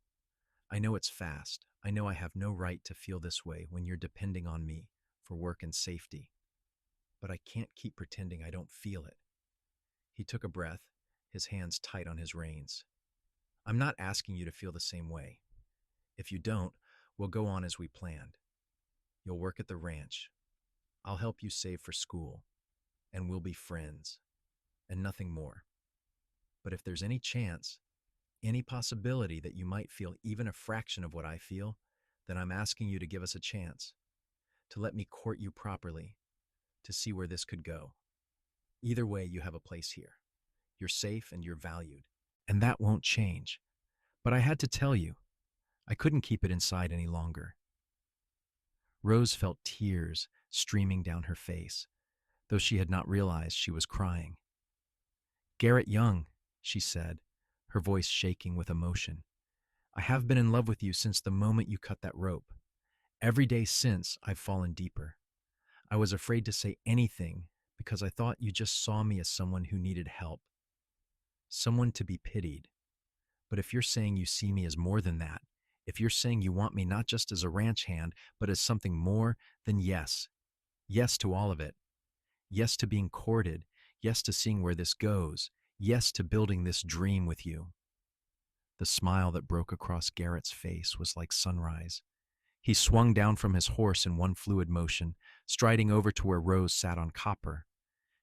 I know it's fast. I know I have no right to feel this way when you're depending on me for work and safety. But I can't keep pretending I don't feel it." He took a breath, his hands tight on his reins. "I'm not asking you to feel the same way. If you don't, we'll go on as we planned. You'll work at the ranch. I'll help you save for school. And we'll be friends. And nothing more. But if there's any chance, any possibility that you might feel even a fraction of what I feel, then I'm asking you to give us a chance, to let me court you properly, to see where this could go. Either way, you have a place here. You're safe and you're valued. And that won't change. But I had to tell you. I couldn't keep it inside any longer." Rose felt tears streaming down her face, though she had not realized she was crying. "Garrett Young," she said, her voice shaking with emotion, "I have been in love with you since the moment you cut that rope. Every day since, I've fallen deeper. I was afraid to say anything because I thought you just saw me as someone who needed help, someone to be pitied. But if you're saying you see me as more than that, if you're saying you want me not just as a ranch hand, but as something more, then yes. Yes to all of it. Yes to being courted. Yes to seeing where this goes. Yes to building this dream with you." The smile that broke across Garrett's face was like sunrise. He swung down from his horse in one fluid motion, striding over to where Rose sat on Copper.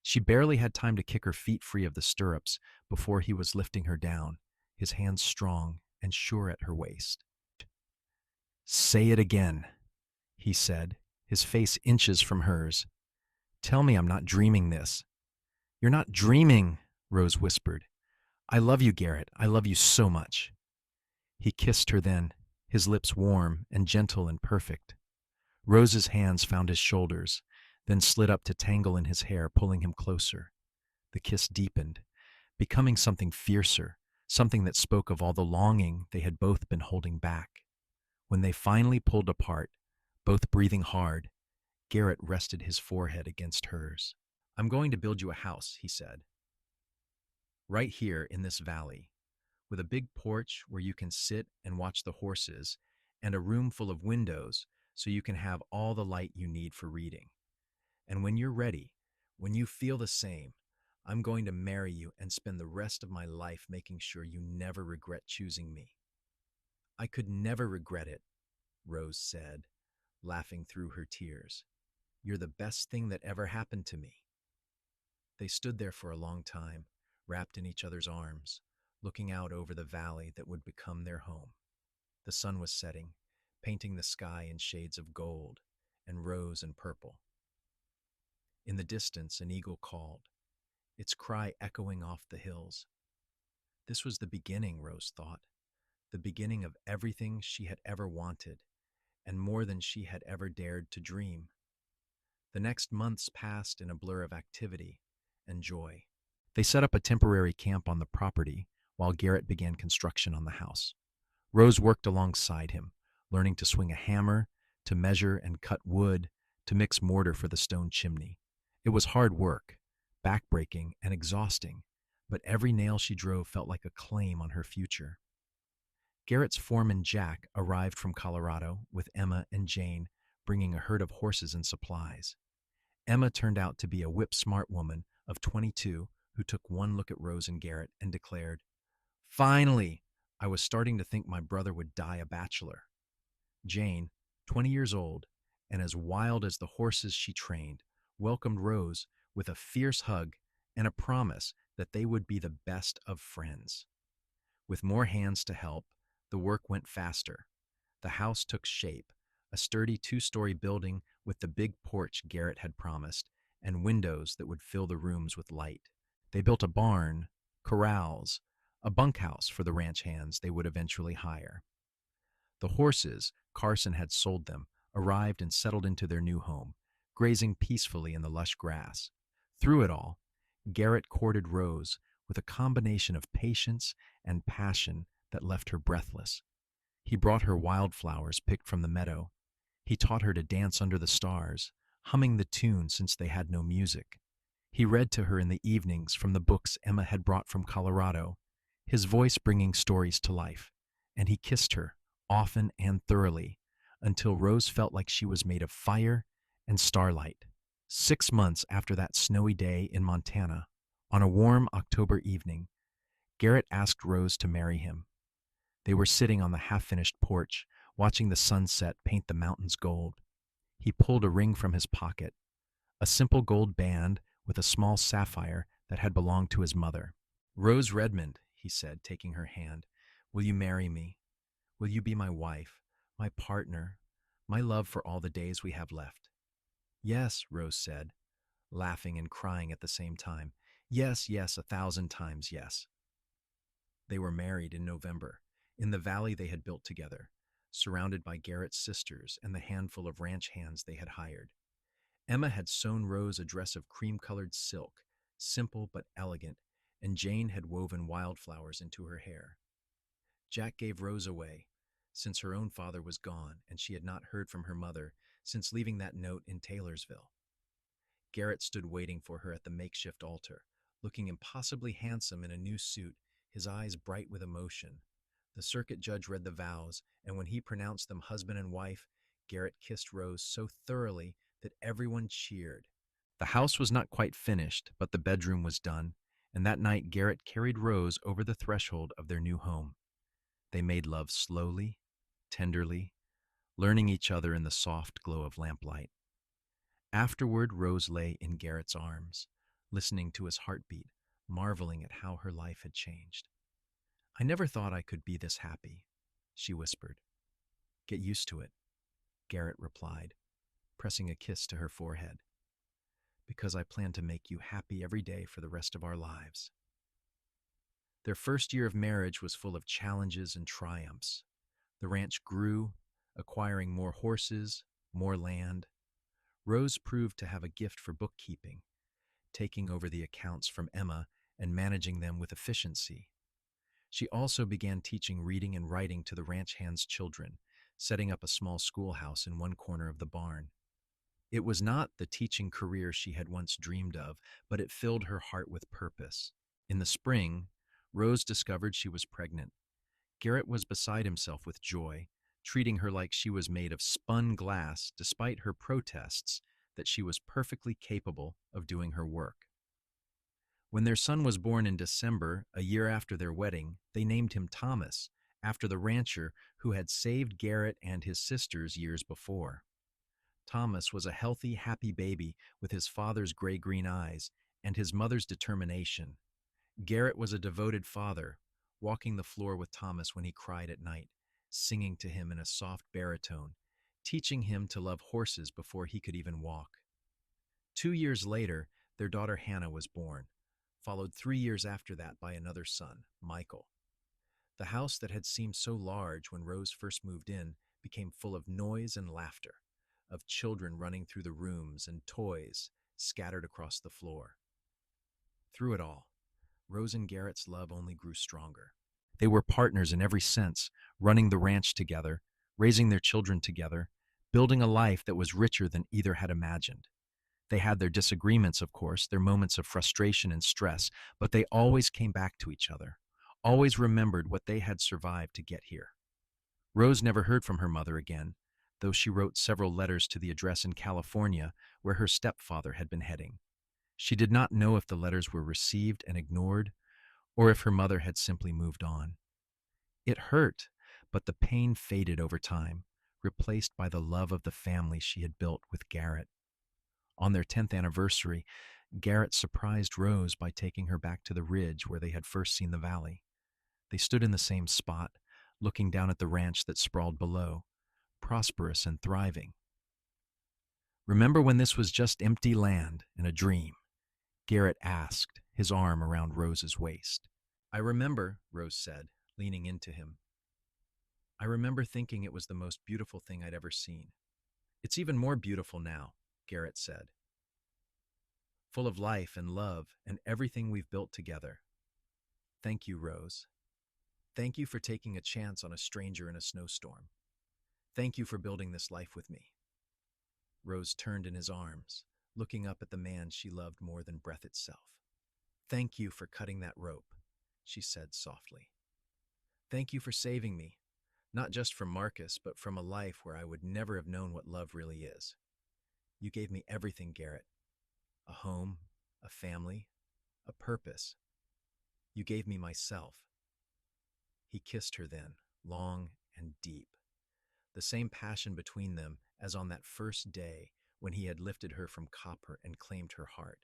She barely had time to kick her feet free of the stirrups before he was lifting her down, his hands strong and sure at her waist. "Say it again," he said, his face inches from hers. "Tell me I'm not dreaming this." "You're not dreaming," Rose whispered. "I love you, Garrett. I love you so much." He kissed her then, his lips warm and gentle and perfect. Rose's hands found his shoulders, then slid up to tangle in his hair, pulling him closer. The kiss deepened, becoming something fiercer, something that spoke of all the longing they had both been holding back. When they finally pulled apart, both breathing hard, Garrett rested his forehead against hers. "I'm going to build you a house," he said. "Right here in this valley, with a big porch where you can sit and watch the horses, and a room full of windows so you can have all the light you need for reading. And when you're ready, when you feel the same, I'm going to marry you and spend the rest of my life making sure you never regret choosing me." "I could never regret it," Rose said, laughing through her tears. "You're the best thing that ever happened to me." They stood there for a long time, wrapped in each other's arms, looking out over the valley that would become their home. The sun was setting, painting the sky in shades of gold and rose and purple. In the distance, an eagle called, its cry echoing off the hills. This was the beginning, Rose thought, the beginning of everything she had ever wanted, and more than she had ever dared to dream. The next months passed in a blur of activity and joy. They set up a temporary camp on the property while Garrett began construction on the house. Rose worked alongside him, learning to swing a hammer, to measure and cut wood, to mix mortar for the stone chimney. It was hard work, backbreaking and exhausting, but every nail she drove felt like a claim on her future. Garrett's foreman Jack arrived from Colorado with Emma and Jane, bringing a herd of horses and supplies. Emma turned out to be a whip-smart woman of 22 who took one look at Rose and Garrett and declared, "Finally! I was starting to think my brother would die a bachelor." Jane, 20 years old, and as wild as the horses she trained, welcomed Rose with a fierce hug and a promise that they would be the best of friends. With more hands to help, the work went faster. The house took shape, a sturdy two-story building with the big porch Garrett had promised, and windows that would fill the rooms with light. They built a barn, corrals, a bunkhouse for the ranch hands they would eventually hire. The horses, Carson had sold them, arrived and settled into their new home, grazing peacefully in the lush grass. Through it all, Garrett courted Rose with a combination of patience and passion that left her breathless. He brought her wildflowers picked from the meadow. He taught her to dance under the stars, humming the tune since they had no music. He read to her in the evenings from the books Emma had brought from Colorado, his voice bringing stories to life, and he kissed her, often and thoroughly, until Rose felt like she was made of fire and starlight. 6 months after that snowy day in Montana, on a warm October evening, Garrett asked Rose to marry him. They were sitting on the half-finished porch, watching the sunset paint the mountains gold. He pulled a ring from his pocket, a simple gold band with a small sapphire that had belonged to his mother. "Rose Redmond," he said, taking her hand, "will you marry me? Will you be my wife, my partner, my love for all the days we have left?" "Yes," Rose said, laughing and crying at the same time. "Yes, yes, 1,000 times yes." They were married in November, in the valley they had built together, surrounded by Garrett's sisters and the handful of ranch hands they had hired. Emma had sewn Rose a dress of cream-colored silk, simple but elegant, and Jane had woven wildflowers into her hair. Jack gave Rose away, since her own father was gone and she had not heard from her mother since leaving that note in Taylorsville. Garrett stood waiting for her at the makeshift altar, looking impossibly handsome in a new suit, his eyes bright with emotion. The circuit judge read the vows, and when he pronounced them husband and wife, Garrett kissed Rose so thoroughly that everyone cheered. The house was not quite finished, but the bedroom was done, and that night Garrett carried Rose over the threshold of their new home. They made love slowly, tenderly, learning each other in the soft glow of lamplight. Afterward, Rose lay in Garrett's arms, listening to his heartbeat, marveling at how her life had changed. "I never thought I could be this happy," she whispered. "Get used to it," Garrett replied, pressing a kiss to her forehead. "Because I plan to make you happy every day for the rest of our lives." Their first year of marriage was full of challenges and triumphs. The ranch grew, acquiring more horses, more land. Rose proved to have a gift for bookkeeping, taking over the accounts from Emma and managing them with efficiency. She also began teaching reading and writing to the ranch hands' children, setting up a small schoolhouse in one corner of the barn. It was not the teaching career she had once dreamed of, but it filled her heart with purpose. In the spring, Rose discovered she was pregnant. Garrett was beside himself with joy, treating her like she was made of spun glass despite her protests that she was perfectly capable of doing her work. When their son was born in December, a year after their wedding, they named him Thomas, after the rancher who had saved Garrett and his sisters years before. Thomas was a healthy, happy baby with his father's gray-green eyes and his mother's determination. Garrett was a devoted father, walking the floor with Thomas when he cried at night, singing to him in a soft baritone, teaching him to love horses before he could even walk. 2 years later, their daughter Hannah was born, followed 3 years after that by another son, Michael. The house that had seemed so large when Rose first moved in became full of noise and laughter, of children running through the rooms and toys scattered across the floor. Through it all, Rose and Garrett's love only grew stronger. They were partners in every sense, running the ranch together, raising their children together, building a life that was richer than either had imagined. They had their disagreements, of course, their moments of frustration and stress, but they always came back to each other, always remembered what they had survived to get here. Rose never heard from her mother again, though she wrote several letters to the address in California where her stepfather had been heading. She did not know if the letters were received and ignored, or if her mother had simply moved on. It hurt, but the pain faded over time, replaced by the love of the family she had built with Garrett. On their 10th anniversary, Garrett surprised Rose by taking her back to the ridge where they had first seen the valley. They stood in the same spot, looking down at the ranch that sprawled below, prosperous and thriving. "Remember when this was just empty land and a dream?" Garrett asked, his arm around Rose's waist. "I remember," Rose said, leaning into him. "I remember thinking it was the most beautiful thing I'd ever seen. It's even more beautiful now," Garrett said. "Full of life and love and everything we've built together. Thank you, Rose. Thank you for taking a chance on a stranger in a snowstorm. Thank you for building this life with me." Rose turned in his arms, looking up at the man she loved more than breath itself. "Thank you for cutting that rope," she said softly. "Thank you for saving me, not just from Marcus, but from a life where I would never have known what love really is. You gave me everything, Garrett. A home, a family, a purpose. You gave me myself." He kissed her then, long and deep. The same passion between them as on that first day when he had lifted her from copper and claimed her heart.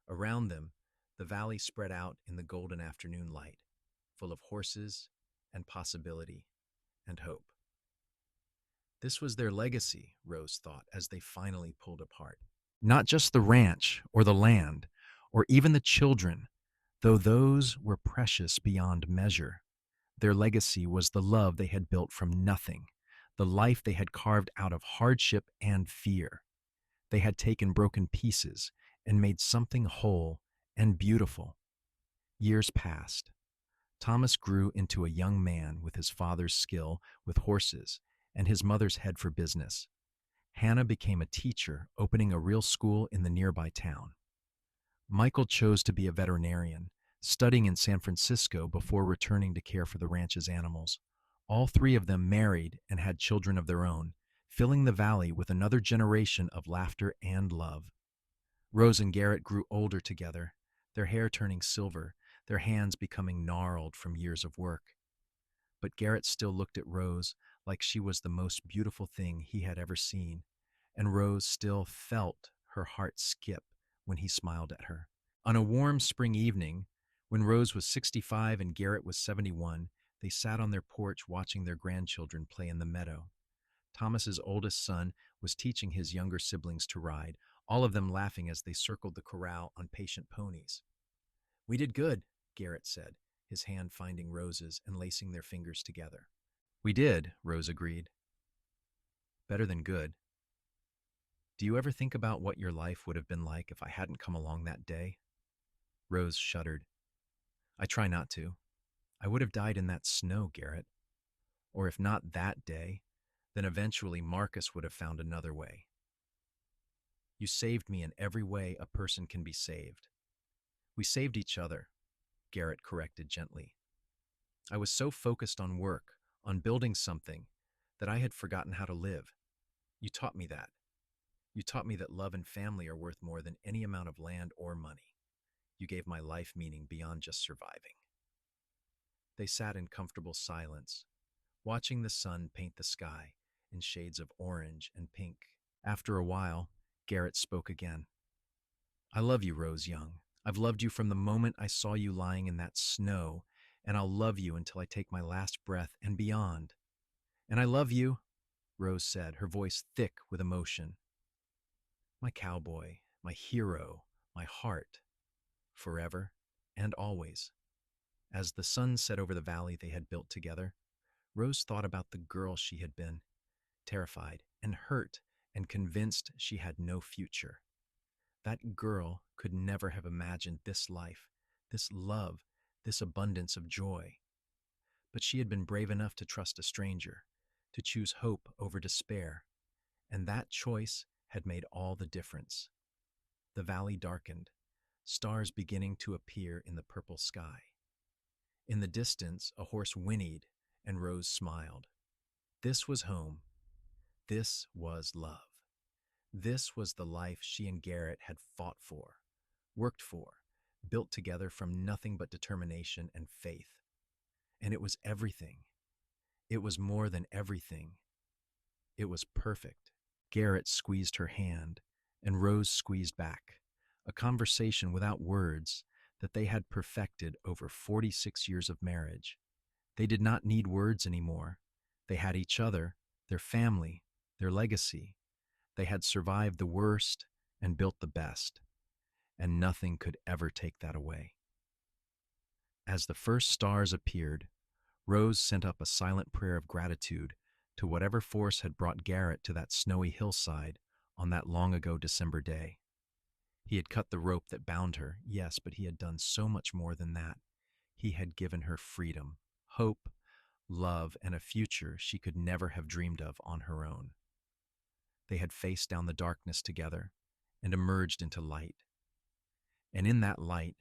Around them, the valley spread out in the golden afternoon light, full of horses and possibility and hope. This was their legacy, Rose thought, as they finally pulled apart. Not just the ranch or the land, or even the children, though those were precious beyond measure. Their legacy was the love they had built from nothing, the life they had carved out of hardship and fear. They had taken broken pieces and made something whole and beautiful. Years passed. Thomas grew into a young man with his father's skill with horses and his mother's head for business. Hannah became a teacher, opening a real school in the nearby town. Michael chose to be a veterinarian, studying in San Francisco before returning to care for the ranch's animals. All three of them married and had children of their own, filling the valley with another generation of laughter and love. Rose and Garrett grew older together, their hair turning silver, their hands becoming gnarled from years of work. But Garrett still looked at Rose like she was the most beautiful thing he had ever seen, and Rose still felt her heart skip when he smiled at her. On a warm spring evening, when Rose was 65 and Garrett was 71, they sat on their porch watching their grandchildren play in the meadow. Thomas's oldest son was teaching his younger siblings to ride, all of them laughing as they circled the corral on patient ponies. "We did good," Garrett said, his hand finding Rose's and lacing their fingers together. "We did," Rose agreed. "Better than good. Do you ever think about what your life would have been like if I hadn't come along that day?" Rose shuddered. "I try not to. I would have died in that snow, Garrett. Or if not that day, then eventually Marcus would have found another way. You saved me in every way a person can be saved. We saved each other," Garrett corrected gently. "I was so focused on work, on building something, that I had forgotten how to live. You taught me that. You taught me that love and family are worth more than any amount of land or money. You gave my life meaning beyond just surviving." They sat in comfortable silence, watching the sun paint the sky in shades of orange and pink. After a while, Garrett spoke again. "I love you, Rose Young. I've loved you from the moment I saw you lying in that snow, and I'll love you until I take my last breath and beyond. And I love you, Rose said, her voice thick with emotion. My cowboy, my hero, my heart, forever and always. As the sun set over the valley they had built together, Rose thought about the girl she had been, terrified and hurt and convinced she had no future. That girl could never have imagined this life, this love, this abundance of joy. But she had been brave enough to trust a stranger, to choose hope over despair, and that choice had made all the difference. The valley darkened, stars beginning to appear in the purple sky. In the distance, a horse whinnied, and Rose smiled. This was home. This was love. This was the life she and Garrett had fought for, worked for, built together from nothing but determination and faith. And it was everything. It was more than everything. It was perfect. Garrett squeezed her hand, and Rose squeezed back, a conversation without words that they had perfected over 46 years of marriage. They did not need words anymore. They had each other, their family, their legacy. They had survived the worst and built the best, and nothing could ever take that away. As the first stars appeared, Rose sent up a silent prayer of gratitude to whatever force had brought Garrett to that snowy hillside on that long-ago December day. He had cut the rope that bound her, yes, but he had done so much more than that. He had given her freedom, hope, love, and a future she could never have dreamed of on her own. They had faced down the darkness together and emerged into light. And in that light,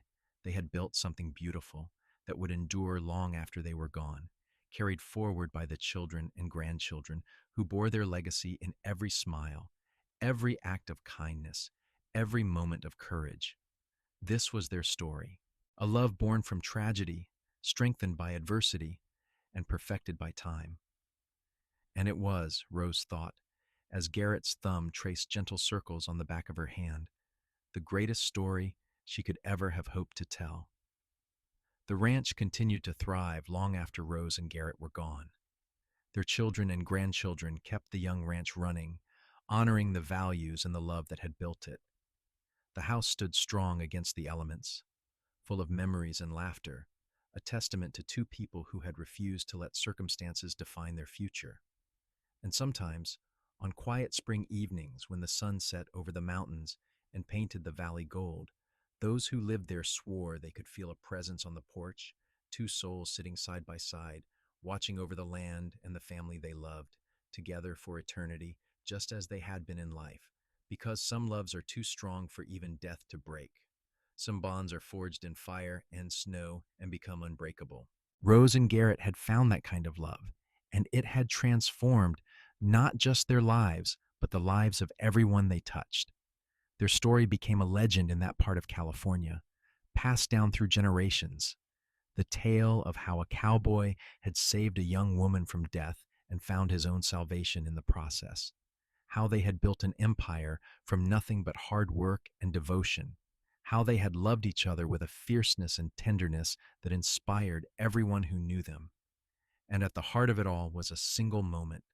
they had built something beautiful that would endure long after they were gone, carried forward by the children and grandchildren who bore their legacy in every smile, every act of kindness, every moment of courage. This was their story, a love born from tragedy, strengthened by adversity, and perfected by time. And it was, Rose thought, as Garrett's thumb traced gentle circles on the back of her hand, the greatest story she could ever have hoped to tell. The ranch continued to thrive long after Rose and Garrett were gone. Their children and grandchildren kept the young ranch running, honoring the values and the love that had built it. The house stood strong against the elements, full of memories and laughter, a testament to two people who had refused to let circumstances define their future. And sometimes, on quiet spring evenings when the sun set over the mountains and painted the valley gold, those who lived there swore they could feel a presence on the porch, two souls sitting side by side, watching over the land and the family they loved, together for eternity, just as they had been in life, because some loves are too strong for even death to break. Some bonds are forged in fire and snow and become unbreakable. Rose and Garrett had found that kind of love, and it had transformed not just their lives, but the lives of everyone they touched. Their story became a legend in that part of California, passed down through generations. The tale of how a cowboy had saved a young woman from death and found his own salvation in the process. How they had built an empire from nothing but hard work and devotion. How they had loved each other with a fierceness and tenderness that inspired everyone who knew them. And at the heart of it all was a single moment,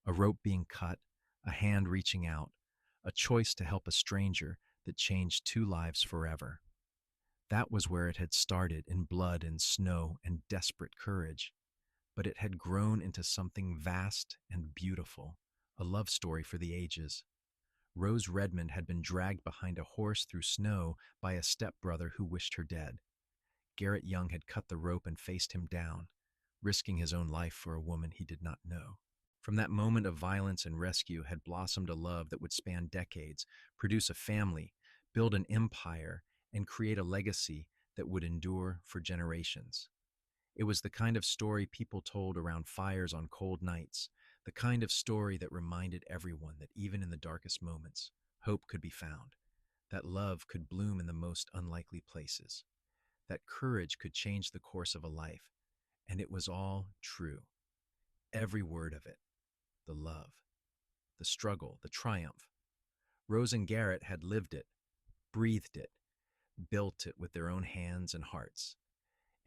a rope being cut, a hand reaching out, a choice to help a stranger that changed two lives forever. That was where it had started, in blood and snow and desperate courage. But it had grown into something vast and beautiful, a love story for the ages. Rose Redmond had been dragged behind a horse through snow by a stepbrother who wished her dead. Garrett Young had cut the rope and faced him down, risking his own life for a woman he did not know. From that moment of violence and rescue had blossomed a love that would span decades, produce a family, build an empire, and create a legacy that would endure for generations. It was the kind of story people told around fires on cold nights, the kind of story that reminded everyone that even in the darkest moments, hope could be found, that love could bloom in the most unlikely places, that courage could change the course of a life, and it was all true. Every word of it. The love, the struggle, the triumph. Rose and Garrett had lived it, breathed it, built it with their own hands and hearts.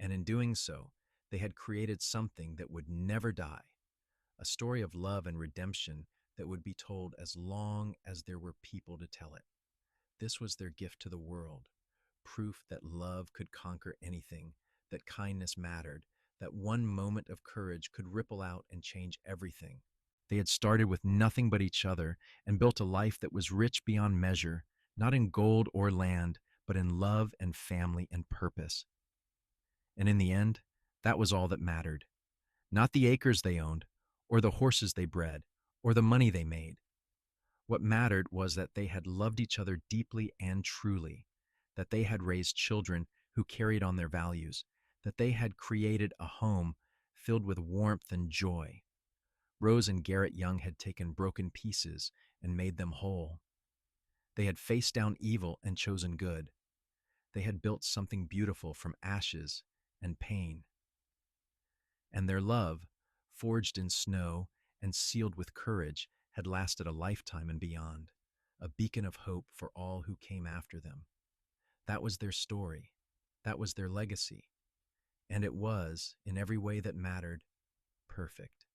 And in doing so, they had created something that would never die, a story of love and redemption that would be told as long as there were people to tell it. This was their gift to the world, proof that love could conquer anything, that kindness mattered, that one moment of courage could ripple out and change everything. They had started with nothing but each other and built a life that was rich beyond measure, not in gold or land, but in love and family and purpose. And in the end, that was all that mattered. Not the acres they owned, or the horses they bred, or the money they made. What mattered was that they had loved each other deeply and truly, that they had raised children who carried on their values, that they had created a home filled with warmth and joy. Rose and Garrett Young had taken broken pieces and made them whole. They had faced down evil and chosen good. They had built something beautiful from ashes and pain. And their love, forged in snow and sealed with courage, had lasted a lifetime and beyond, a beacon of hope for all who came after them. That was their story. That was their legacy. And it was, in every way that mattered, perfect.